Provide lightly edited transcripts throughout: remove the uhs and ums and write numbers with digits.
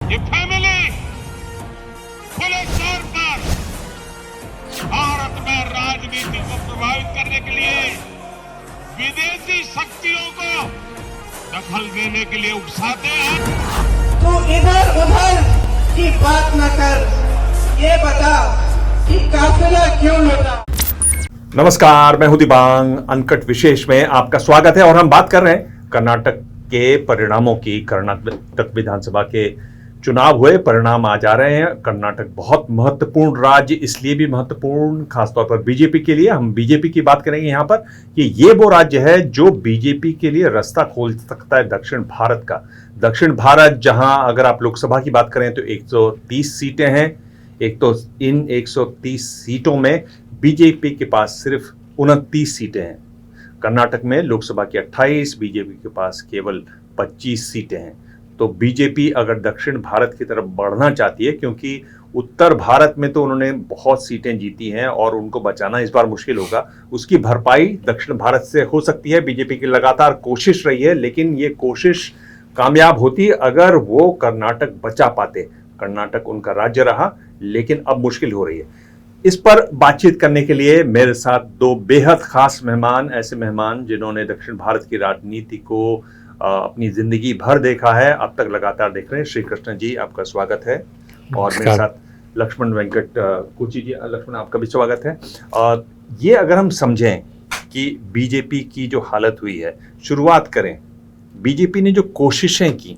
ये फैमिली खुले तौर पर भारत में राजनीति को प्रभावित करने के लिए विदेशी शक्तियों को दखल देने के लिए उकसाते हैं। तू इधर उधर की बात न कर, ये बता कि काफिला क्यों लौटा। नमस्कार, मैं हूं दिबांग। अनकट विशेष में आपका स्वागत है और हम बात कर रहे हैं कर्नाटक के परिणामों की। कर्नाटक विधानसभा के चुनाव हुए, परिणाम आ जा रहे हैं। कर्नाटक बहुत महत्वपूर्ण राज्य, इसलिए भी महत्वपूर्ण खासतौर पर बीजेपी के लिए। हम बीजेपी की बात करेंगे यहाँ पर कि ये वो राज्य है जो बीजेपी के लिए रास्ता खोल सकता है दक्षिण भारत का। दक्षिण भारत जहां अगर आप लोकसभा की बात करें तो 130 सीटें हैं। एक तो इन 130 सीटों में बीजेपी के पास सिर्फ 29 सीटें हैं। कर्नाटक में लोकसभा की 28, बीजेपी के पास केवल 25 सीटें हैं। तो बीजेपी अगर दक्षिण भारत की तरफ बढ़ना चाहती है, क्योंकि उत्तर भारत में तो उन्होंने बहुत सीटें जीती हैं और उनको बचाना इस बार मुश्किल होगा, उसकी भरपाई दक्षिण भारत से हो सकती है। बीजेपी की लगातार कोशिश रही है, लेकिन ये कोशिश कामयाब होती अगर वो कर्नाटक बचा पाते। कर्नाटक उनका राज्य रहा, लेकिन अब मुश्किल हो रही है। इस पर बातचीत करने के लिए मेरे साथ दो बेहद खास मेहमान, ऐसे मेहमान जिन्होंने दक्षिण भारत की राजनीति को अपनी जिंदगी भर देखा है, अब तक लगातार देख रहे हैं। श्री कृष्ण जी, आपका स्वागत है। और मेरे साथ लक्ष्मण वेंकट कुची जी। लक्ष्मण, आपका भी स्वागत है। और ये अगर हम समझें कि बीजेपी की जो हालत हुई है, शुरुआत करें बीजेपी ने जो कोशिशें की,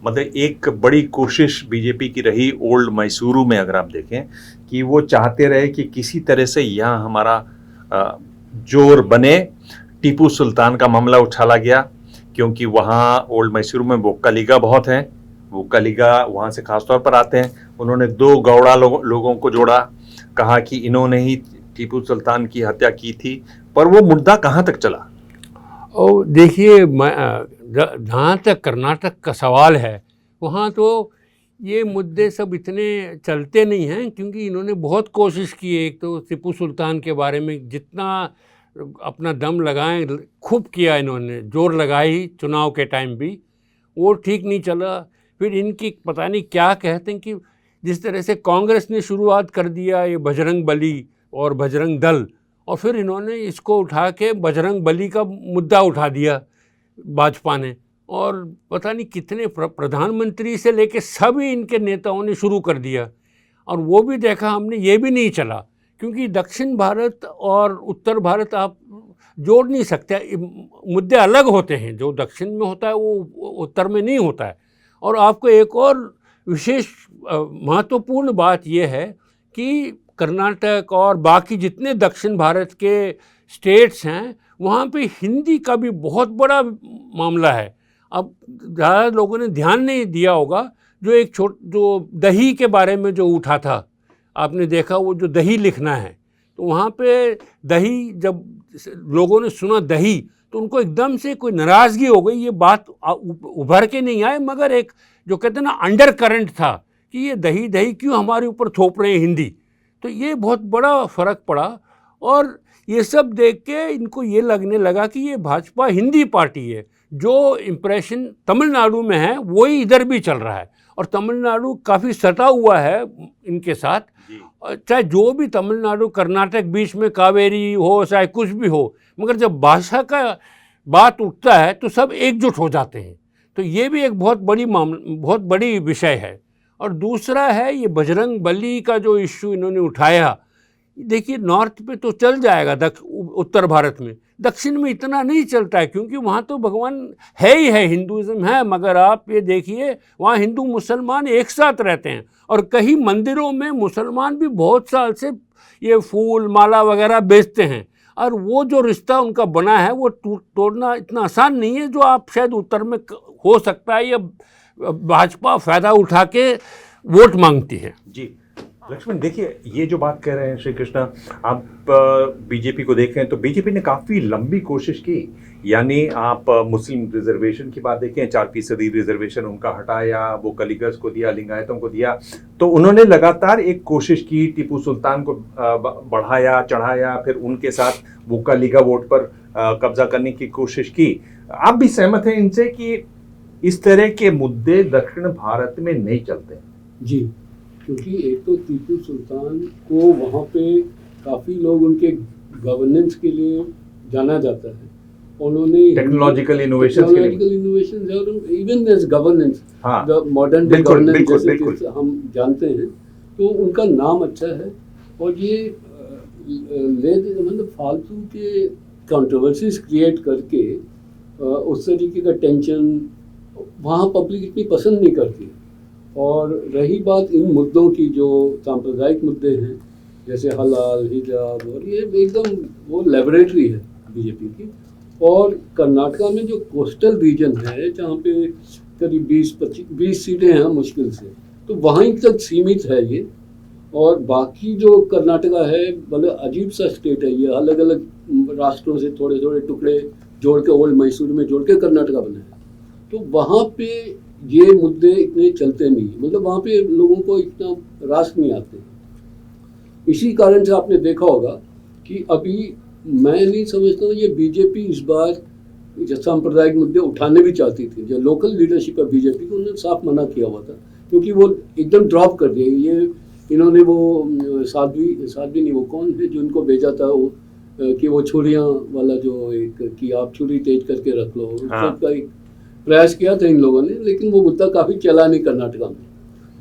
मतलब एक बड़ी कोशिश बीजेपी की रही ओल्ड मैसूरू में। अगर आप देखें कि वो चाहते रहे कि किसी तरह से यहाँ हमारा जोर बने। टीपू सुल्तान का मामला उछाला गया, क्योंकि वहाँ ओल्ड मैसूरू में वोक्कालिगा बहुत हैं। वोक्कालिगा वहाँ से खासतौर पर आते हैं। उन्होंने दो गौड़ा लोगों को जोड़ा, कहा कि इन्होंने ही टीपू सुल्तान की हत्या की थी। पर वो मुद्दा कहाँ तक चला? और देखिए, जहाँ तक कर्नाटक का सवाल है, वहाँ तो ये मुद्दे सब इतने चलते नहीं हैं, क्योंकि इन्होंने बहुत कोशिश की है। एक तो टीपू सुल्तान के बारे में जितना अपना दम लगाएं खूब किया, इन्होंने जोर लगाई चुनाव के टाइम भी, वो ठीक नहीं चला। फिर इनकी पता नहीं क्या कहते हैं कि जिस तरह से कांग्रेस ने शुरुआत कर दिया ये बजरंग बली और बजरंग दल, और फिर इन्होंने इसको उठा के बजरंग बली का मुद्दा उठा दिया भाजपा ने, और पता नहीं कितने प्रधानमंत्री से लेके सभी इनके नेताओं ने शुरू कर दिया। और वो भी देखा हमने, ये भी नहीं चला, क्योंकि दक्षिण भारत और उत्तर भारत आप जोड़ नहीं सकते। मुद्दे अलग होते हैं, जो दक्षिण में होता है वो उत्तर में नहीं होता है। और आपको एक और विशेष महत्वपूर्ण बात यह है कि कर्नाटक और बाकी जितने दक्षिण भारत के स्टेट्स हैं, वहाँ पे हिंदी का भी बहुत बड़ा मामला है। अब ज़्यादा लोगों ने ध्यान नहीं दिया होगा, जो दही के बारे में जो उठा था, आपने देखा वो जो दही लिखना है, तो वहाँ पे दही, जब लोगों ने सुना दही तो उनको एकदम से कोई नाराज़गी हो गई। ये बात उभर के नहीं आए, मगर एक जो कहते हैं ना अंडर करंट था कि ये दही दही क्यों हमारे ऊपर थोप रहे हैं हिंदी। तो ये बहुत बड़ा फ़र्क पड़ा, और ये सब देख के इनको ये लगने लगा कि ये भाजपा हिंदी पार्टी है। जो इम्प्रेशन तमिलनाडु में है वही इधर भी चल रहा है, और तमिलनाडु काफ़ी सटा हुआ है इनके साथ। चाहे जो भी तमिलनाडु कर्नाटक बीच में कावेरी हो, चाहे कुछ भी हो, मगर जब भाषा का बात उठता है तो सब एकजुट हो जाते हैं। तो ये भी एक बहुत बड़ी विषय है। और दूसरा है ये बजरंग बली का जो इश्यू इन्होंने उठाया। देखिए, नॉर्थ पे तो चल जाएगा, उत्तर भारत में, दक्षिण में इतना नहीं चलता है, क्योंकि वहाँ तो भगवान है ही है, हिंदुज़म है। मगर आप ये देखिए, वहाँ हिंदू मुसलमान एक साथ रहते हैं, और कई मंदिरों में मुसलमान भी बहुत साल से ये फूल माला वगैरह बेचते हैं। और वो जो रिश्ता उनका बना है वो तोड़ना इतना आसान नहीं है, जो आप शायद उत्तर में हो सकता है। या भाजपा फ़ायदा उठा के वोट मांगती है। जी लक्ष्मण, देखिए ये जो बात कह रहे हैं श्री कृष्णा, आप बीजेपी को देखें तो बीजेपी ने काफ़ी लंबी कोशिश की। यानी आप मुस्लिम रिजर्वेशन की बात देखें, 4% रिजर्वेशन उनका हटाया, वो कलिगर्स को दिया, लिंगायतों को दिया। तो उन्होंने लगातार एक कोशिश की, टीपू सुल्तान को बढ़ाया चढ़ाया, फिर उनके साथ वोक्कालिगा वोट पर कब्जा करने की कोशिश की। आप भी सहमत हैं इनसे कि इस तरह के मुद्दे दक्षिण भारत में नहीं चलते। जी, क्योंकि एक तो टीपू सुल्तान को वहाँ पे काफ़ी लोग उनके गवर्नेंस के लिए जाना जाता है। उन्होंने टेक्नोलॉजिकल इनोवेशन और इवन एज गवर्नेंस, हाँ, द मॉडर्न डे बिल्कुल, गवर्नेंस बिल्कुल, जैसे बिल्कुल। कि हम जानते हैं, तो उनका नाम अच्छा है। और ये मतलब फालतू के कंट्रोवर्सीज क्रिएट करके उस तरीके का टेंशन वहाँ पब्लिक इतनी पसंद नहीं करती। और रही बात इन मुद्दों की जो सांप्रदायिक मुद्दे हैं, जैसे हलाल, हिजाब, और ये एकदम वो लेबोरेटरी है बीजेपी की। और कर्नाटका में जो कोस्टल रीजन है, जहाँ पे करीब 20 सीटें हैं मुश्किल से, तो वहीं तक सीमित है ये। और बाकी जो कर्नाटका है, बड़े अजीब सा स्टेट है ये, अलग अलग राष्ट्रों से थोड़े थोड़े टुकड़े जोड़ के ओल्ड मैसूर में जोड़ के कर्नाटका बना है। तो वहाँ पे ये मुद्दे इतने चलते नहीं, मतलब वहाँ पे लोगों को इतना रास नहीं आते। इसी कारण से आपने देखा होगा कि अभी मैं नहीं समझता हूँ ये बीजेपी इस बार जो सांप्रदायिक मुद्दे उठाने भी चाहती थी। जो लोकल लीडरशिप है बीजेपी को, उन्होंने साफ मना किया हुआ था, क्योंकि वो एकदम ड्रॉप कर दिए। ये इन्होंने वो साध्वी नहीं, वो कौन है जो इनको भेजा था वो कि वो छुरियाँ वाला जो एक कि आप छुरी तेज करके रख लो, हाँ। उसका एक प्रयास किया था इन लोगों ने, लेकिन वो मुद्दा काफ़ी चला नहीं कर्नाटका में,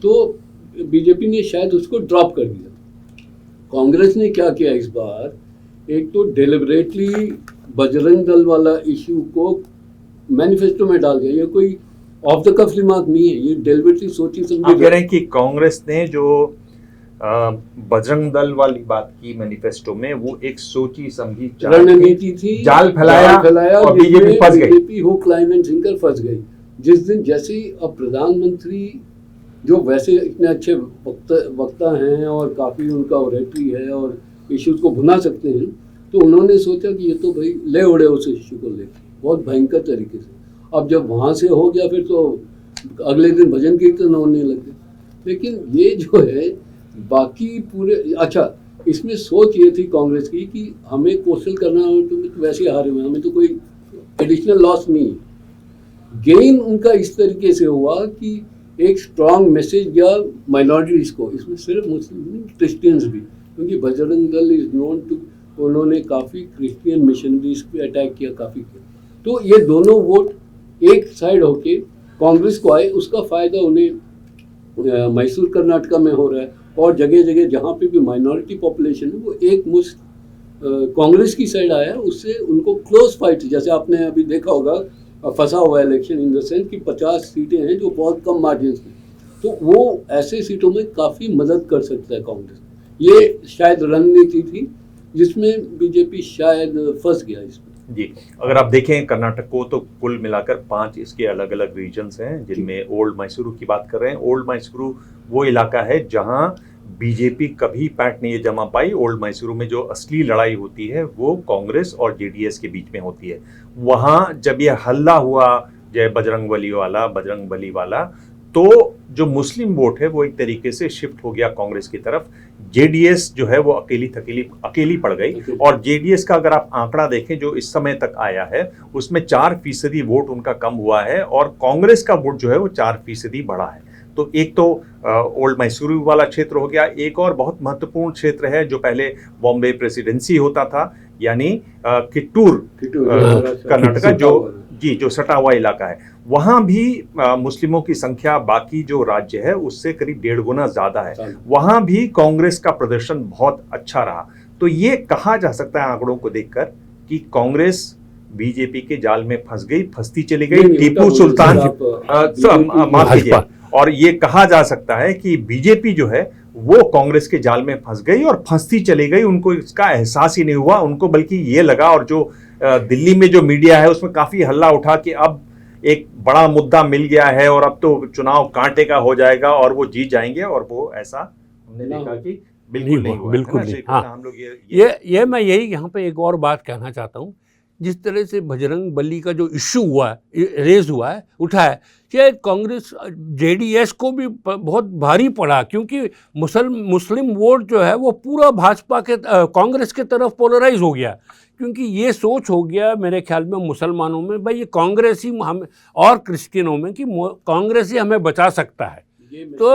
तो बीजेपी ने शायद उसको ड्रॉप कर दिया। कांग्रेस ने क्या किया इस बार, एक तो डेलिबरेटली बजरंग दल वाला इश्यू को मैनिफेस्टो में डाल दिया। ये कोई ऑफ द कफ रिमार्क नहीं है, ये डेलिबरेटली सोची समझी। आप कह रहे हैं कि कांग्रेस ने जो बजरंग दल वाली बात की मैनिफेस्टो में, वो एक सोची समझी रणनीति थी, जाल फैलाया और बीजेपी फंस गई। BJP hook line and sinker फंस गई। जिस दिन जैसे ही अब प्रधानमंत्री, जो वैसे इतने अच्छे वक्ता हैं और काफ़ी उनका ऑरेटरी है और इश्यूज को भुना सकते हैं, तो उन्होंने सोचा कि ये तो भाई ले उड़े उस इश्यू को लेकर बहुत भयंकर तरीके से। अब जब वहाँ से हो गया, फिर तो अगले दिन भजन कीर्तन होने लग गए। लेकिन ये जो है बाकी पूरे, अच्छा इसमें सोच ये थी कांग्रेस की कि हमें कोस्टल करना है, तो वैसे हारे हुए, हमें तो कोई एडिशनल लॉस नहीं है। गेन उनका इस तरीके से हुआ कि एक स्ट्रॉन्ग मैसेज गया माइनॉरिटीज को, इसमें सिर्फ मुस्लिम नहीं, क्रिश्चियंस भी, क्योंकि Bajrang Dal is known to, उन्होंने काफ़ी क्रिश्चियन मिशनरीज पे अटैक किया, काफ़ी किया। तो ये दोनों वोट एक साइड होके कांग्रेस को आए, उसका फ़ायदा उन्हें मैसूर कर्नाटका में हो रहा है। और जगह जगह जहाँ पे भी माइनॉरिटी पॉपुलेशन है, वो एक मुश्त कांग्रेस की साइड आया, उससे उनको क्लोज फाइट, जैसे आपने अभी देखा होगा फंसा हुआ इलेक्शन इन द सेंस कि 50 सीटें हैं जो बहुत कम मार्जिन में, तो वो ऐसे सीटों में काफ़ी मदद कर सकता है कांग्रेस। ये शायद रणनीति थी जिसमें बीजेपी शायद फंस गया इसमें। जी, अगर आप देखें कर्नाटक को, तो कुल मिलाकर 5 इसके अलग अलग रीजन्स हैं, जिनमें ओल्ड मैसूरू की बात कर रहे हैं। ओल्ड मैसूरू वो इलाका है जहां बीजेपी कभी पैठ नहीं जमा पाई। ओल्ड मैसूरू में जो असली लड़ाई होती है वो कांग्रेस और जेडीएस के बीच में होती है। वहां जब ये हल्ला हुआ जय बजरंग बली वाला, तो जो मुस्लिम वोट है वो एक तरीके से शिफ्ट हो गया कांग्रेस की तरफ। जेडीएस जो है वो अकेली पड़ गई। और जेडीएस का अगर आप आंकड़ा देखें जो इस समय तक आया है, उसमें 4% वोट उनका कम हुआ है और कांग्रेस का वोट जो है वो 4% बढ़ा है। तो एक तो ओल्ड मैसूरू वाला क्षेत्र हो गया। एक और बहुत महत्वपूर्ण क्षेत्र है जो पहले बॉम्बे प्रेसिडेंसी होता था, यानी किट्टूर कर्नाटका, जो सटा हुआ इलाका है। वहाँ भी मुस्लिमों की संख्या बाकी जो राज्य है उससे करीब 1.5 गुना ज़्यादा है। वहाँ भी कांग्रेस का प्रदर्शन बहुत अच्छा रहा। तो ये कहा जा सकता है आंकड़ों को देखकर कि कांग्रेस बीजेपी के जाल में फंसती चली गई। टीपू सुल्तान, माफ कीजिए, और ये कहा जा सकता है कि बीजेपी जो है वो कांग्रेस के जाल में फंस गई और फंसती चली गई। उनको इसका एहसास ही नहीं हुआ उनको, बल्कि ये लगा, और जो दिल्ली में जो मीडिया है उसमें काफ़ी हल्ला उठा कि अब एक बड़ा मुद्दा मिल गया है और अब तो चुनाव कांटे का हो जाएगा और वो जीत जाएंगे, और वो ऐसा हमने देखा कि बिल्कुल नहीं हुआ। बिल्कुल नहीं। हाँ, हम लोग ये मैं यही यहाँ पे एक और बात कहना चाहता हूँ जिस तरह से बजरंग बली का जो इश्यू हुआ है, रेज हुआ है, उठा है, शायद कांग्रेस जेडीएस को भी बहुत भारी पड़ा, क्योंकि मुस्लिम वोट जो है वो पूरा भाजपा के कांग्रेस के तरफ पोलराइज हो गया, क्योंकि ये सोच हो गया मेरे ख्याल में मुसलमानों में, भाई ये कांग्रेस ही हम और क्रिश्चियनों में कि कांग्रेस ही हमें बचा सकता है। तो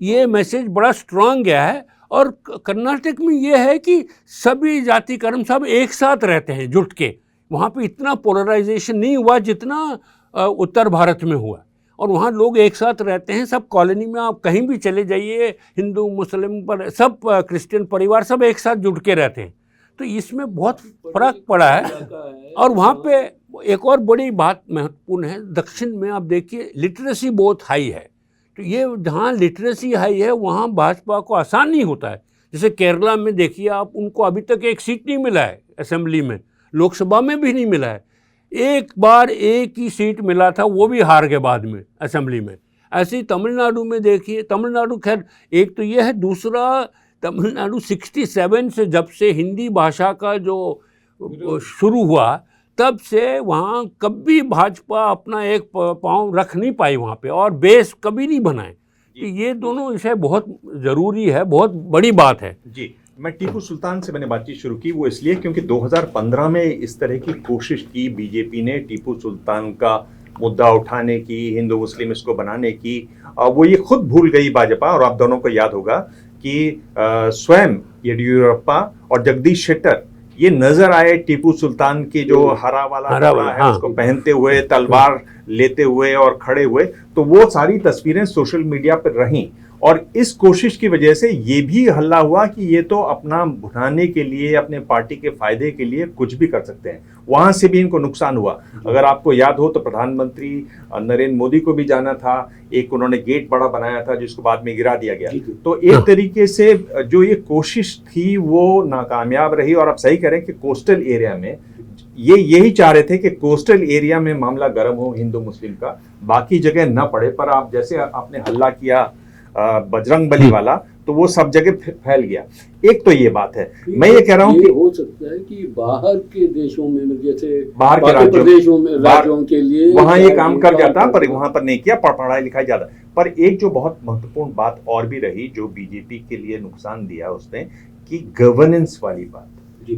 ये मैसेज बड़ा स्ट्रांग गया है। और कर्नाटक में ये है कि सभी जाति कर्म सब एक साथ रहते हैं जुट के, वहाँ पे इतना पोलराइजेशन नहीं हुआ जितना उत्तर भारत में हुआ, और वहाँ लोग एक साथ रहते हैं, सब कॉलोनी में आप कहीं भी चले जाइए, हिंदू मुस्लिम पर सब क्रिश्चियन परिवार सब एक साथ जुट के रहते हैं। तो इसमें बहुत फर्क पड़ा है। और वहाँ पे एक और बड़ी बात महत्वपूर्ण है, दक्षिण में आप देखिए लिटरेसी बहुत हाई है, तो ये जहाँ लिटरेसी हाई है वहाँ भाजपा को आसान नहीं होता है। जैसे केरला में देखिए आप, उनको अभी तक एक सीट नहीं मिला है असेंबली में, लोकसभा में भी नहीं मिला है, एक बार एक ही सीट मिला था, वो भी हार के बाद में असेंबली में। ऐसे ही तमिलनाडु में देखिए, तमिलनाडु खैर एक तो ये है, दूसरा तमिलनाडु 67 से जब से हिंदी भाषा का जो शुरू हुआ तब से वहाँ कभी भाजपा अपना एक पाँव रख नहीं पाई वहाँ पे, और बेस कभी नहीं बनाए। तो ये दोनों विषय बहुत ज़रूरी है, बहुत बड़ी बात है। जी, मैं टीपू सुल्तान से मैंने बातचीत शुरू की वो इसलिए क्योंकि 2015 में इस तरह की कोशिश की बीजेपी ने टीपू सुल्तान का मुद्दा उठाने की, हिंदू मुस्लिम इसको बनाने की, वो ये खुद भूल गई भाजपा। और आप दोनों को याद होगा कि स्वयं येडियुरप्पा और जगदीश शेट्टर ये नजर आए टीपू सुल्तान की जो हरा वाला है हाँ। उसको पहनते हुए, तलवार लेते हुए और खड़े हुए, तो वो सारी तस्वीरें सोशल मीडिया पर रहीं। और इस कोशिश की वजह से ये भी हल्ला हुआ कि ये तो अपना भुनाने के लिए, अपने पार्टी के फायदे के लिए कुछ भी कर सकते हैं, वहां से भी इनको नुकसान हुआ। अगर आपको याद हो तो प्रधानमंत्री नरेंद्र मोदी को भी जाना था, एक उन्होंने गेट बड़ा बनाया था जिसको बाद में गिरा दिया गया। तो एक तरीके से जो ये कोशिश थी वो नाकामयाब रही। और आप सही करें कि कोस्टल एरिया में ये यही चाह रहे थे कि कोस्टल एरिया में मामला गर्म हो हिंदू मुस्लिम का, बाकी जगह न पड़े। पर आप जैसे आपने हल्ला किया बजरंग बली वाला, तो वो सब जगह फैल गया। एक तो ये बात है, मैं ये कह रहा हूँ कि हो सकता है कि बाहर के देशों में, जैसे बाहर के राज्यों के लिए वहाँ ये काम कर जाता, पर वहाँ पर नहीं किया, पढ़ाई लिखाई ज्यादा। पर एक जो बहुत महत्वपूर्ण बात और भी रही जो बीजेपी के लिए नुकसान दिया उसने, कि गवर्नेंस वाली बात,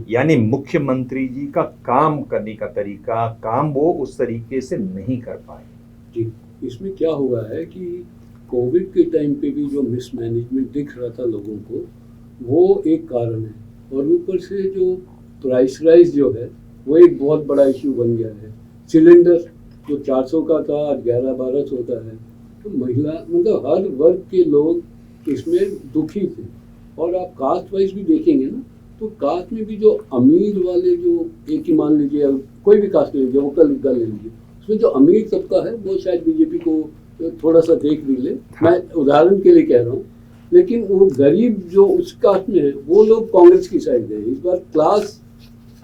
यानी मुख्यमंत्री जी का काम करने का तरीका, काम वो उस तरीके से नहीं कर पाए। जी, इसमें क्या हुआ है कि कोविड के टाइम पे भी जो मिसमैनेजमेंट दिख रहा था लोगों को, वो एक कारण है। और ऊपर से जो प्राइस राइज जो है वो एक बहुत बड़ा इश्यू बन गया है। सिलेंडर जो 400 का था आज 1100-1200 का है। तो महिला मतलब हर वर्ग के लोग इसमें दुखी थे। और आप कास्ट वाइज भी देखेंगे ना, तो कास्ट में भी जो अमीर वाले, जो एक ही मान लीजिए कोई भी कास्ट ले लीजिए, वो कल ले लीजिए, उसमें जो अमीर तबका है वो शायद बीजेपी को थोड़ा सा देख भी ले, मैं उदाहरण के लिए कह रहा हूँ। लेकिन वो गरीब जो उस कास्ट में है वो लोग कांग्रेस की साइड गए। इस बार क्लास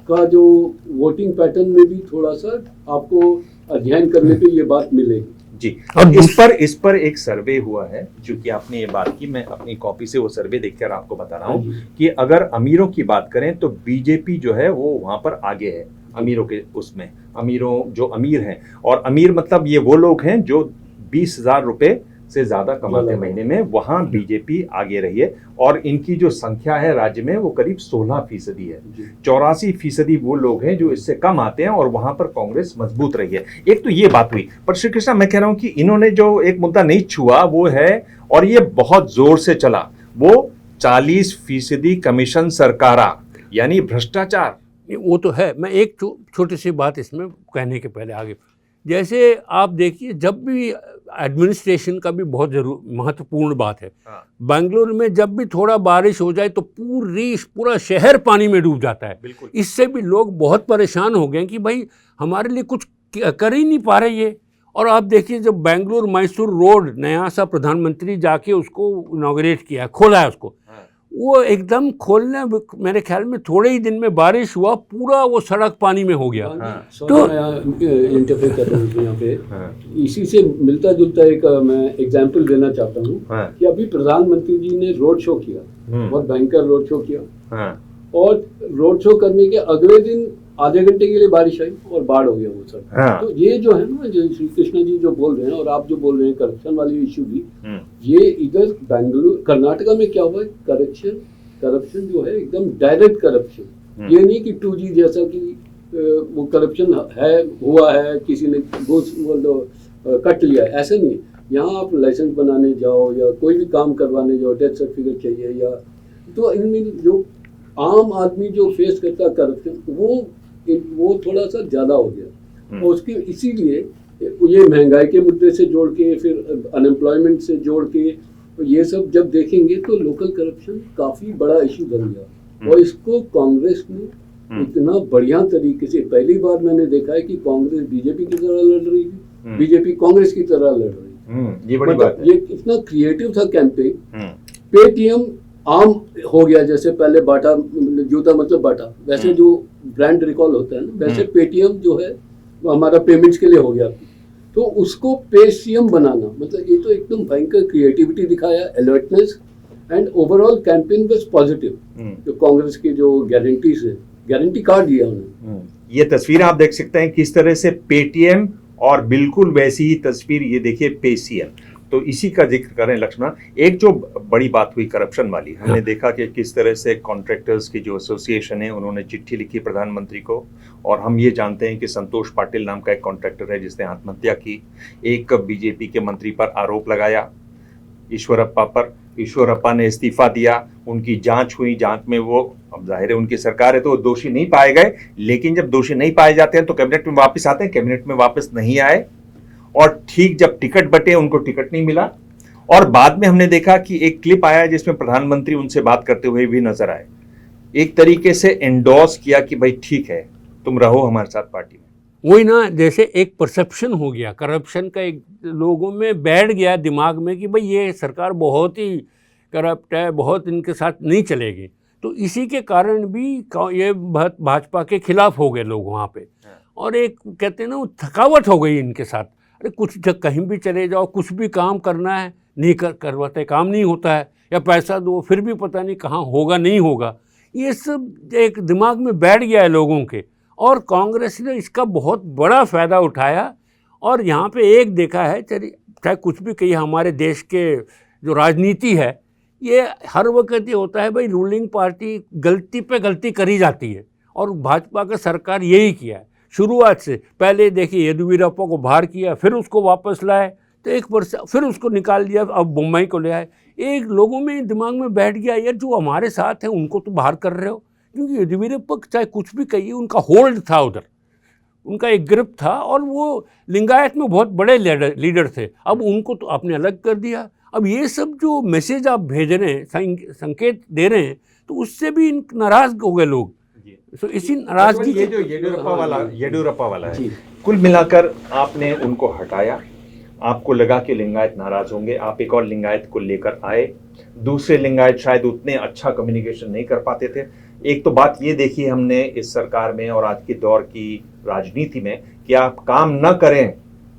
का जो वोटिंग पैटर्न में भी थोड़ा सा आपको अध्ययन करने पे ये बात मिलेगी। जी, और इस पर एक सर्वे हुआ है, चूंकि आपने ये बात की, मैं अपनी कॉपी से वो सर्वे देखकर आपको बता रहा हूँ कि अगर अमीरों की बात करें तो बीजेपी जो है वो वहां पर आगे है अमीरों के, उसमें अमीरों जो अमीर हैं, और अमीर मतलब ये वो लोग हैं जो 20,000 रुपए से ज्यादा कमाते हैं महीने में, वहां बीजेपी आगे रही है। और इनकी जो संख्या है राज्य में वो करीब 16% है। 84% वो लोग हैं जो इससे कम आते हैं, और वहां पर कांग्रेस मजबूत रही है। एक तो ये बात हुई। पर श्री कृष्णा, मैं कह रहा हूं कि इन्होंने जो एक मुद्दा नहीं छुआ वो है, और ये बहुत जोर से चला, वो 40% कमीशन सरकारा, यानी भ्रष्टाचार। वो तो है। मैं एक छोटी सी बात इसमें कहने के पहले आगे, जैसे आप देखिए जब भी एडमिनिस्ट्रेशन का भी बहुत महत्वपूर्ण बात है। बेंगलुरु में जब भी थोड़ा बारिश हो जाए तो पूरा शहर पानी में डूब जाता है। इससे भी लोग बहुत परेशान हो गए कि भाई हमारे लिए कुछ कर ही नहीं पा रहे ये। और आप देखिए जब बेंगलुरु मैसूर रोड नया सा प्रधानमंत्री जाके उसको इनॉग्रेट किया, खोला है उसको, वो एकदम खोलने मेरे ख्याल में थोड़े ही दिन में बारिश हुआ, पूरा वो सड़क पानी में हो गया। तो इंटरफेयर कर रहा हूँ यहाँ पे, इसी से मिलता जुलता एक मैं एग्जांपल देना चाहता हूँ कि अभी प्रधानमंत्री जी ने रोड शो किया, बहुत भयंकर रोड शो किया, और रोड शो करने के अगले दिन आधे घंटे के लिए बारिश आई और बाढ़ हो गया वो सब। हाँ। तो ये जो है ना, जो श्री कृष्ण जी जो बोल रहे हैं और आप जो बोल रहे हैं करप्शन वाली इशू भी, ये इधर बेंगलुरु कर्नाटका में क्या हुआ है, करप्शन जो है एकदम डायरेक्ट करप्शन। ये नहीं कि 2G जैसा कि वो करप्शन है, हुआ है, किसी ने घूस कट लिया, ऐसा नहीं है। यहाँ आप लाइसेंस बनाने जाओ या कोई भी काम करवाने जाओ, डेथ सर्टिफिकेट चाहिए या, तो इनमें जो आम आदमी जो फेस करता है करप्शन, वो थोड़ा सा ज़्यादा हो गया। और उसकी इसीलिए ये महंगाई के मुद्दे से जोड़ के, फिर अनएम्प्लॉयमेंट से जोड़ के, ये सब जब देखेंगे तो लोकल करप्शन काफ़ी बड़ा इशू बन गया। और इसको कांग्रेस ने इतना बढ़िया तरीके से, पहली बार मैंने देखा है कि कांग्रेस बीजेपी की तरह लड़ रही है, बीजेपी कांग्रेस की तरह लड़ रही है। ये बड़ी बात है। ये इतना क्रिएटिव था कैंपेन। पेटीएम आम हो गया, जैसे पहले बाटा, जूता मतलब बाटा, वैसे जो ब्रांड रिकॉल होता है ना, वैसे पेटीएम जो है वो हमारा पेमेंट्स के लिए हो गया। तो उसको पेसीएम बनाना, मतलब ये तो एकदम भयंकर क्रिएटिविटी दिखाया, alertness, and overall campaign was positive. जो कांग्रेस की जो गारंटीज है, गारंटी कार्ड दिया उन्होंने। ये तस्वीर आप देख सकते हैं किस तरह से पेटीएम, और बिल्कुल वैसी ही तस्वीर ये देखिए पेसीएम। तो इसी का जिक्र करें लक्ष्मण, एक जो बड़ी बात हुई करप्शन वाली, हमने देखा कि किस तरह से कॉन्ट्रैक्टर्स की जो एसोसिएशन है उन्होंने चिट्ठी लिखी प्रधानमंत्री को, और हम ये जानते हैं कि संतोष पाटिल नाम का एक कॉन्ट्रैक्टर है जिसने आत्महत्या की। एक बीजेपी के मंत्री पर आरोप लगाया ईश्वरप्पा पर, ईश्वरप्पा ने इस्तीफा दिया, उनकी जांच हुई, जांच में वो, अब जाहिर है उनकी सरकार है तो वो दोषी नहीं पाए गए, लेकिन जब दोषी नहीं पाए जाते हैं तो कैबिनेट में वापस आते हैं, कैबिनेट में वापस नहीं आए, और ठीक जब टिकट बटे उनको टिकट नहीं मिला। और बाद में हमने देखा कि एक क्लिप आया जिसमें प्रधानमंत्री उनसे बात करते हुए भी नजर आए, एक तरीके से एंडोर्स किया कि भाई ठीक है तुम रहो हमारे साथ पार्टी में। वही ना, जैसे एक परसेप्शन हो गया करप्शन का, एक लोगों में बैठ गया दिमाग में कि भाई ये सरकार बहुत ही करप्ट है, बहुत इनके साथ नहीं चलेगी। तो इसी के कारण भी ये भाजपा के खिलाफ हो गए लोग वहाँ पे, और एक कहते हैं ना वो थकावट हो गई इनके साथ। अरे कुछ कहीं भी चले जाओ, कुछ भी काम करना है, नहीं करवाते, काम नहीं होता है, या पैसा दो फिर भी पता नहीं कहाँ होगा नहीं होगा। ये सब एक दिमाग में बैठ गया है लोगों के, और कांग्रेस ने इसका बहुत बड़ा फ़ायदा उठाया। और यहाँ पे एक देखा है, चाहे कुछ भी कहिए, हमारे देश के जो राजनीति है, ये हर वक्त ये होता है भाई रूलिंग पार्टी गलती पे गलती करी जाती है, और भाजपा का सरकार यही किया है शुरुआत से। पहले देखिए येदियुरप्पा को बाहर किया, फिर उसको वापस लाए, तो एक वर्ष फिर उसको निकाल दिया, अब मुंबई को ले आए। एक लोगों में दिमाग में बैठ गया यार जो हमारे साथ हैं उनको तो बाहर कर रहे हो, क्योंकि येदियुरप्पा चाहे कुछ भी कहिए उनका होल्ड था उधर, उनका एक ग्रिप था, और वो लिंगायत में बहुत बड़े लीडर थे। अब उनको तो आपने अलग कर दिया। अब ये सब जो मैसेज आप भेज रहे हैं, संकेत दे रहे हैं, तो उससे भी नाराज़ हो गए लोग। तो इसी नाराजगी, ये जो येडियुरप्पा वाला है, कुल मिलाकर आपने उनको हटाया, आपको लगा कि लिंगायत नाराज होंगे, आप एक और लिंगायत को लेकर आए, दूसरे लिंगायत शायद उतने अच्छा कम्युनिकेशन नहीं कर पाते थे। एक तो बात ये देखी हमने इस सरकार में और आज के दौर की राजनीति में कि आप काम न करें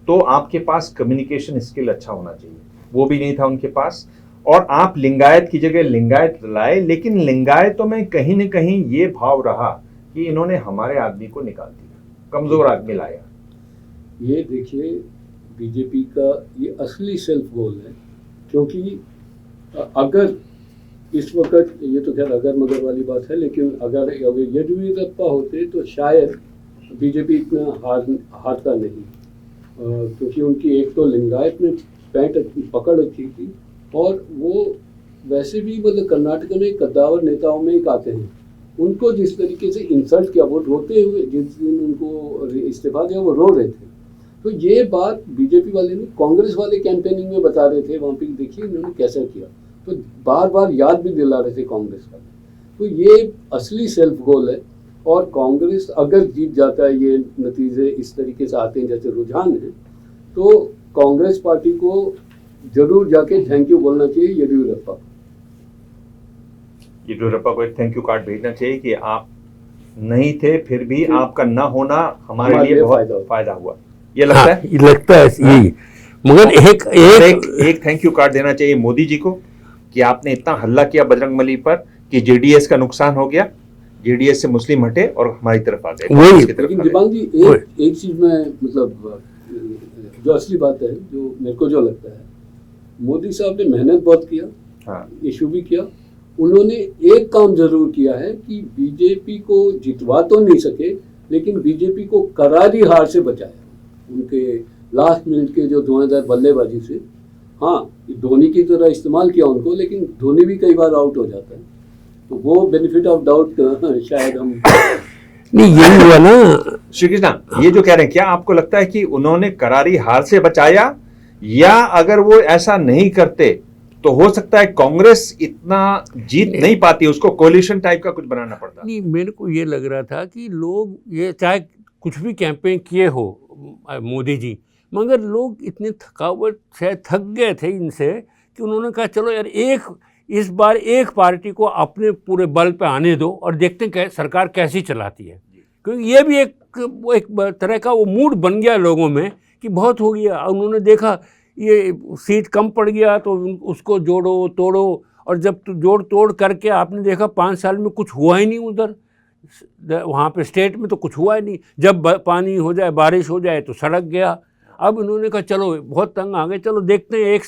तो आपके पास कम्युनिकेशन स्किल अच्छा होना चाहिए, वो भी नहीं था उनके पास, और आप लिंगायत की जगह लिंगायत लाए। लेकिन लिंगायतों में कहीं न कहीं ये भाव रहा कि इन्होंने हमारे आदमी को निकाल दिया, कमजोर आदमी लाया। ये देखिए बीजेपी का ये असली सेल्फ गोल है, क्योंकि अगर इस वक्त, ये तो खैर अगर मगर वाली बात है, लेकिन अगर येदियुरप्पा होते तो शायद बीजेपी इतना हारता नहीं, क्योंकि उनकी एक तो लिंगायत में पैंट पकड़ अच्छी थी, और वो वैसे भी मतलब कर्नाटक में कद्दावर नेताओं में एक आते हैं। उनको जिस तरीके से इंसल्ट किया, वो रोते हुए, जिस दिन उनको इस्तीफा दिया वो रो रहे थे। तो ये बात बीजेपी वाले नहीं, कांग्रेस वाले कैंपेनिंग में बता रहे थे, वहाँ पे देखिए इन्होंने कैसा किया, तो बार बार याद भी दिला रहे थे कांग्रेस वाले। तो ये असली सेल्फ गोल है, और कांग्रेस अगर जीत जाता है, ये नतीजे इस तरीके से आते हैं जैसे रुझान है, तो कांग्रेस पार्टी को जरूर जाके थैंक यू बोलना चाहिए येदियुरप्पा को एक थैंक यू कार्ड भेजना चाहिए कि आप नहीं थे, फिर भी आपका न होना हमारे लिए बहुत फायदा हुआ। ये लगता है, ये लगता है यही। मगर एक थैंक यू कार्ड देना चाहिए मोदी जी को कि आपने इतना हल्ला किया बजरंगबली पर कि जेडीएस का नुकसान हो गया। जेडीएस से मुस्लिम हटे और हमारी तरफ आ गए, वही। कांग्रेस की तरफ लेकिन आ गए। दिबांग जी एक चीज में मतलब जो असली बात है, जो मेरे को जो लगता है, मोदी साहब ने मेहनत बहुत किया, हाँ, इशू भी किया। उन्होंने एक काम जरूर किया है कि बीजेपी को जितवा तो नहीं सके, लेकिन बीजेपी को करारी हार से बचाया। उनके लास्ट मिनट के जो धुआंधार बल्लेबाजी से, हाँ धोनी की तरह इस्तेमाल किया उनको, लेकिन धोनी भी कई बार आउट हो जाता है, तो वो बेनिफिट ऑफ डाउट शायद हम नहीं, यही हुआ ना। श्री कृष्णा, ये जो कह रहे हैं, क्या आपको लगता है कि उन्होंने करारी हार से बचाया, या अगर वो ऐसा नहीं करते तो हो सकता है कांग्रेस इतना जीत नहीं पाती, उसको कोलिशन टाइप का कुछ बनाना पड़ता? नहीं, मेरे को ये लग रहा था कि लोग ये चाहे कुछ भी कैंपेन किए हो मोदी जी, मगर लोग इतने थकावट शायद थक गए थे इनसे कि उन्होंने कहा चलो यार इस बार एक पार्टी को अपने पूरे बल पे आने दो और देखते हैं सरकार कैसी चलाती है। क्योंकि ये भी एक तरह का वो मूड बन गया लोगों में कि बहुत हो गया। उन्होंने देखा ये सीट कम पड़ गया तो उसको जोड़ो तोड़ो, और जब तो जोड़ तोड़ करके आपने देखा 5 साल में कुछ हुआ ही नहीं उधर, वहाँ पे स्टेट में तो कुछ हुआ ही नहीं। जब पानी हो जाए, बारिश हो जाए तो सड़क गया। अब इन्होंने कहा चलो बहुत तंग आ गए, चलो देखते हैं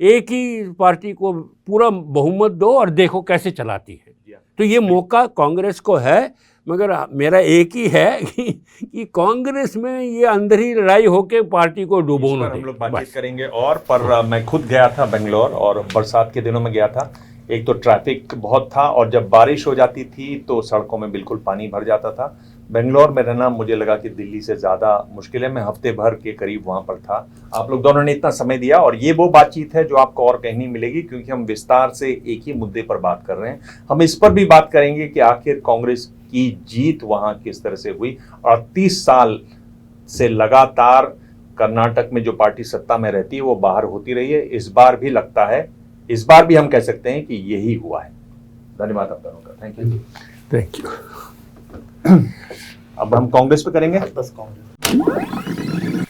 एक ही पार्टी को पूरा बहुमत दो और देखो कैसे चलाती है। तो ये मौका कांग्रेस को है, मगर मेरा एक ही है कि कांग्रेस में ये अंदर ही लड़ाई होके पार्टी को डुबो न दे। हम लोग बातचीत करेंगे। और पर मैं खुद गया था बेंगलोर, और बरसात के दिनों में गया था। एक तो ट्रैफिक बहुत था, और जब बारिश हो जाती थी तो सड़कों में बिल्कुल पानी भर जाता था। बेंगलोर में रहना मुझे लगा कि दिल्ली से ज़्यादा मुश्किल है। मैं हफ्ते भर के करीब वहाँ पर था। आप लोग दोनों ने इतना समय दिया, और ये वो बातचीत है जो आपको और कहीं नहीं मिलेगी, क्योंकि हम विस्तार से एक ही मुद्दे पर बात कर रहे हैं। हम इस पर भी बात करेंगे कि आखिर कांग्रेस की जीत वहाँ किस तरह से हुई, और 30 साल से लगातार कर्नाटक में जो पार्टी सत्ता में रहती है वो बाहर होती रही है। इस बार भी लगता है, इस बार भी हम कह सकते हैं कि यही हुआ है। धन्यवाद आप दोनों का। Thank you. Thank you. अब हम कांग्रेस पे करेंगे। बस कांग्रेस।